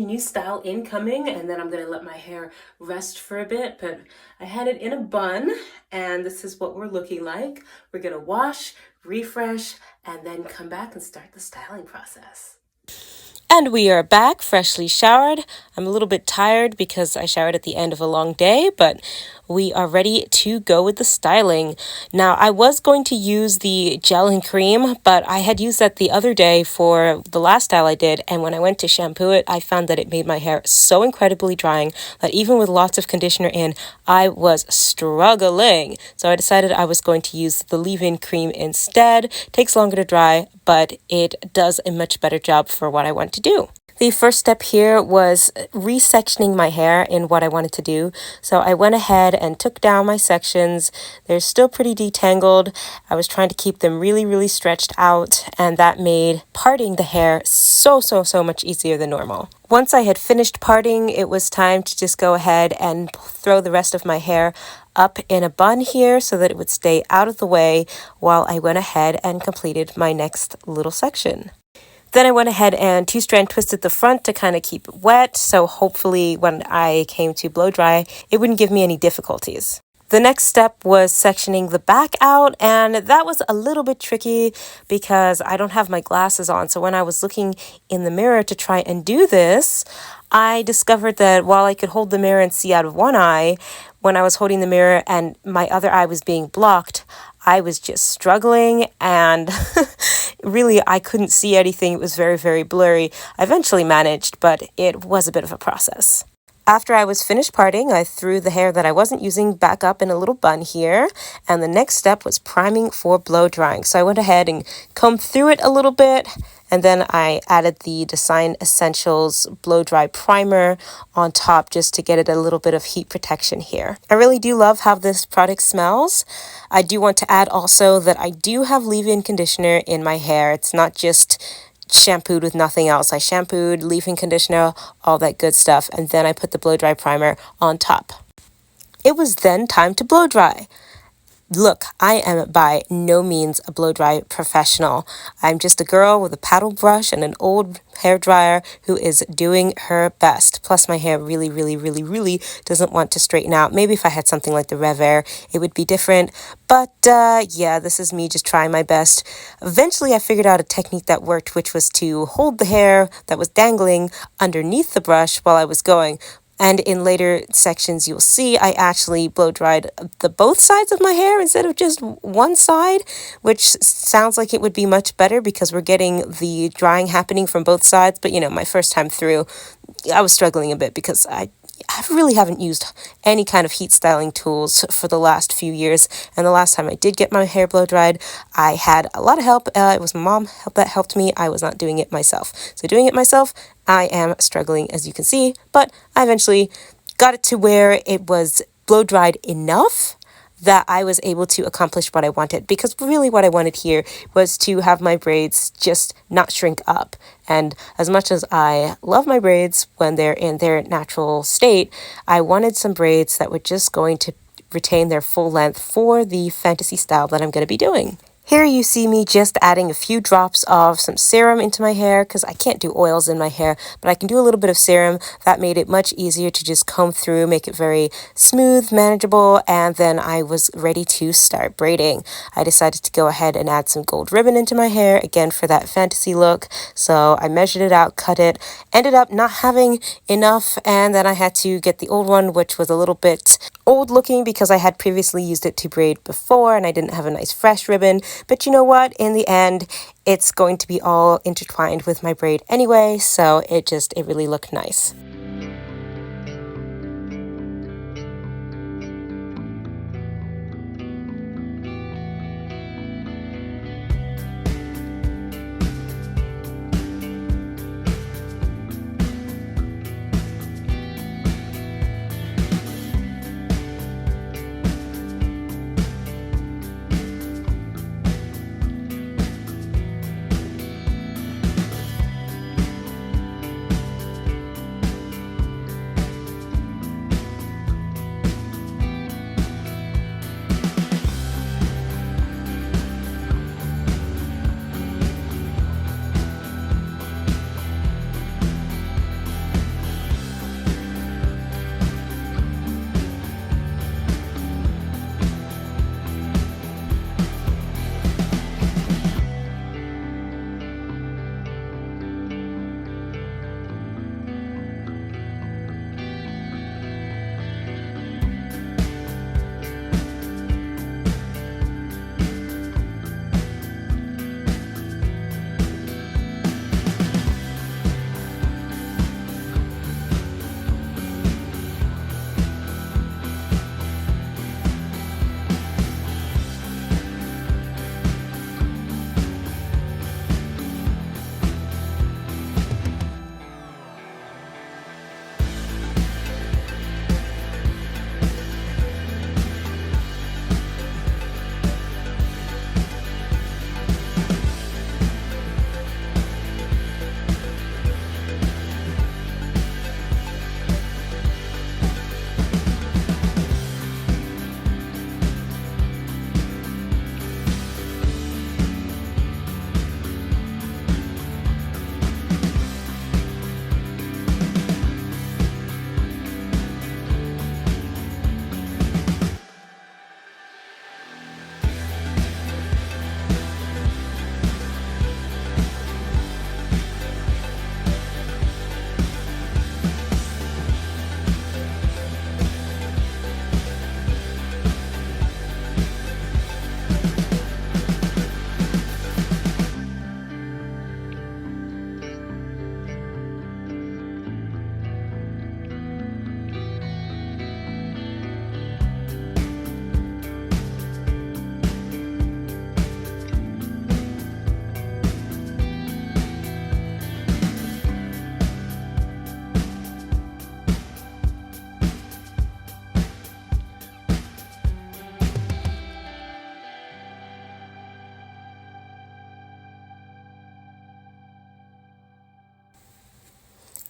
New style incoming, and then I'm gonna let my hair rest for a bit, but I had it in a bun and this is what we're looking like. We're gonna wash, refresh, and then come back and start the styling process. And we are back, freshly showered. I'm a little bit tired because I showered at the end of a long day, but we are ready to go with the styling. Now, I was going to use the gel and cream, but I had used that the other day for the last style I did, and when I went to shampoo it, I found that it made my hair so incredibly drying that even with lots of conditioner in, I was struggling. So I decided I was going to use the leave-in cream instead. It takes longer to dry, but it does a much better job for what I want to do. The first step here was resectioning my hair in what I wanted to do. So I went ahead and took down my sections. They're still pretty detangled. I was trying to keep them really, really stretched out, and that made parting the hair so much easier than normal. Once I had finished parting, it was time to just go ahead and throw the rest of my hair up in a bun here so that it would stay out of the way while I went ahead and completed my next little section. Then I went ahead and two-strand twisted the front to kind of keep it wet, so hopefully when I came to blow dry, it wouldn't give me any difficulties. The next step was sectioning the back out, and that was a little bit tricky because I don't have my glasses on. So when I was looking in the mirror to try and do this, I discovered that while I could hold the mirror and see out of one eye, when I was holding the mirror and my other eye was being blocked, I was just struggling, and really I couldn't see anything. It was very blurry. I eventually managed, but it was a bit of a process. After I was finished parting, I threw the hair that I wasn't using back up in a little bun here, and the next step was priming for blow drying. So I went ahead and combed through it a little bit, and then I added the Design Essentials Blow Dry Primer on top just to get it a little bit of heat protection here. I really do love how this product smells. I do want to add also that I do have leave-in conditioner in my hair. It's not just shampooed with nothing else. I shampooed, leave-in conditioner, all that good stuff, and then I put the blow dry primer on top. It was then time to blow dry. Look, I am by no means a blow dry professional. I'm just a girl with a paddle brush and an old hair dryer who is doing her best. Plus my hair really doesn't want to straighten out. Maybe if I had something like the Rev Air, it would be different. But yeah, this is me just trying my best. Eventually I figured out a technique that worked, which was to hold the hair that was dangling underneath the brush while I was going. And in later sections, you'll see I actually blow dried the both sides of my hair instead of just one side, which sounds like it would be much better because we're getting the drying happening from both sides. But, you know, my first time through, I was struggling a bit because I really haven't used any kind of heat styling tools for the last few years. And the last time I did get my hair blow dried, I had a lot of help. It was my mom that helped me. I was not doing it myself. So doing it myself, I am struggling, as you can see, but I eventually got it to where it was blow dried enough that I was able to accomplish what I wanted, because really what I wanted here was to have my braids just not shrink up. And as much as I love my braids when they're in their natural state, I wanted some braids that were just going to retain their full length for the fantasy style that I'm going to be doing. Here you see me just adding a few drops of some serum into my hair because I can't do oils in my hair, but I can do a little bit of serum. That made it much easier to just comb through, make it very smooth, manageable, and then I was ready to start braiding. I decided to go ahead and add some gold ribbon into my hair, again for that fantasy look. So I measured it out, cut it, ended up not having enough, and then I had to get the old one, which was a little bit old looking because I had previously used it to braid before and I didn't have a nice fresh ribbon. But you know what? In the end, it's going to be all intertwined with my braid anyway, so it really looked nice.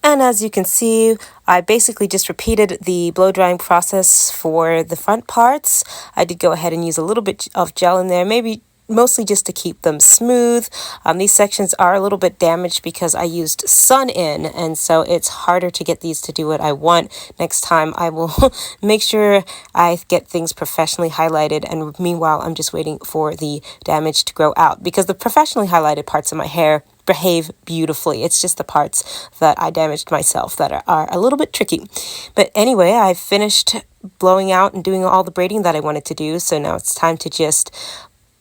And as you can see, I basically just repeated the blow drying process for the front parts. I did go ahead and use a little bit of gel in there, maybe mostly just to keep them smooth. These sections are a little bit damaged because I used sun in, and so it's harder to get these to do what I want. Next time I will make sure I get things professionally highlighted, and meanwhile I'm just waiting for the damage to grow out, because the professionally highlighted parts of my hair behave beautifully. It's just the parts that I damaged myself that are a little bit tricky. But anyway, I finished blowing out and doing all the braiding that I wanted to do, so now it's time to just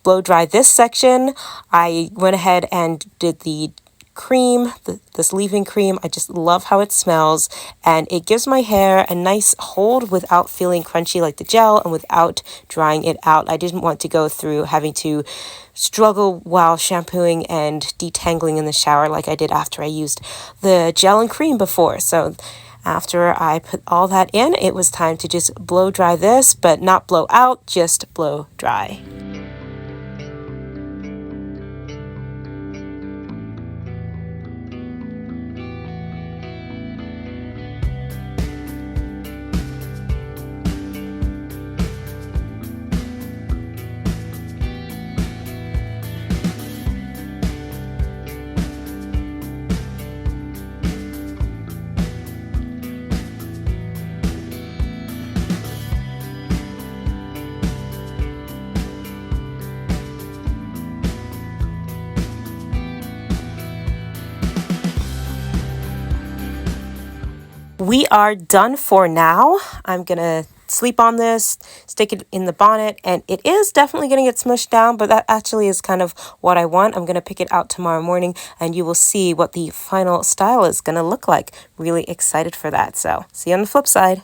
blow dry this section. I went ahead and did the cream, this leave-in cream. I just love how it smells, and it gives my hair a nice hold without feeling crunchy like the gel and without drying it out. I didn't want to go through having to struggle while shampooing and detangling in the shower like I did after I used the gel and cream before. So after I put all that in, it was time to just blow dry this, but not blow out, just blow dry. We are done for now. I'm gonna sleep on this, stick it in the bonnet, and it is definitely gonna get smushed down, but that actually is kind of what I want. I'm gonna pick it out tomorrow morning, and you will see what the final style is gonna look like. Really excited for that. So see you on the flip side.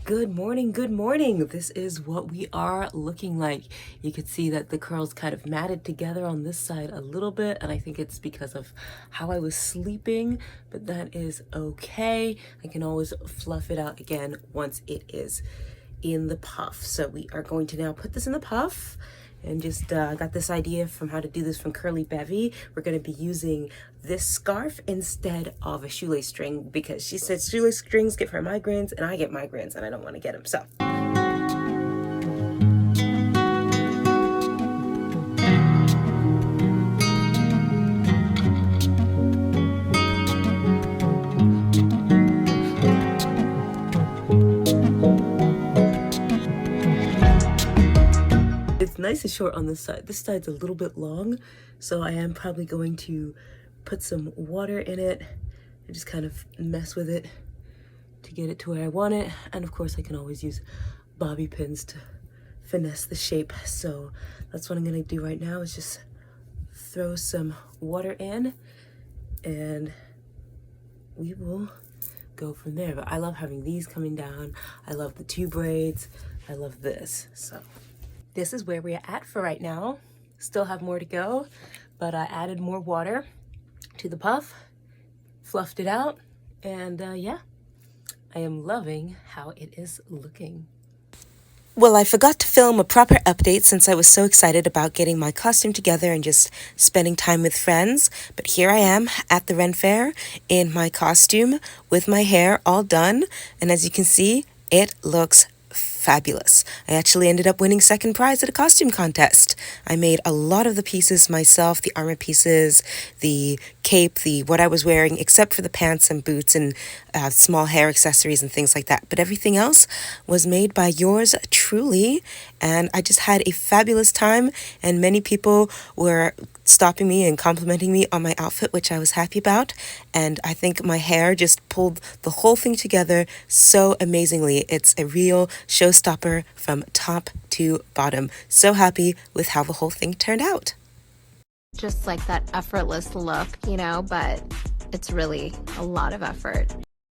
Good morning, good morning. This is what we are looking like. You can see that the curls kind of matted together on this side a little bit, and I think it's because of how I was sleeping, but that is okay. I can always fluff it out again once it is in the puff. So we are going to now put this in the puff, and just got this idea from how to do this from Curly Bevy. We're going to be using this scarf instead of a shoelace string, because she said shoelace strings give her migraines, and I get migraines and I don't want to get them. So it's nice and short on this side. This side's a little bit long, so I am probably going to put some water in it and just kind of mess with it to get it to where I want it. And of course I can always use bobby pins to finesse the shape. So that's what I'm gonna do right now, is just throw some water in, and we will go from there. But I love having these coming down. I love the two braids. I love this. So this is where we're at for right now. Still have more to go, but I added more water to the puff, fluffed it out, and yeah, I am loving how it is looking. Well, I forgot to film a proper update since I was so excited about getting my costume together and just spending time with friends. But here I am at the Ren Fair in my costume with my hair all done. And as you can see, it looks fabulous. I actually ended up winning second prize at a costume contest. I made a lot of the pieces myself, the armor pieces, the cape, what I was wearing, except for the pants and boots and small hair accessories and things like that. But everything else was made by yours truly, and I just had a fabulous time, and many people were stopping me and complimenting me on my outfit, which I was happy about. And I think my hair just pulled the whole thing together so amazingly. It's a real showstopper from top to bottom. So happy with how the whole thing turned out. Just like that effortless look, you know, but it's really a lot of effort.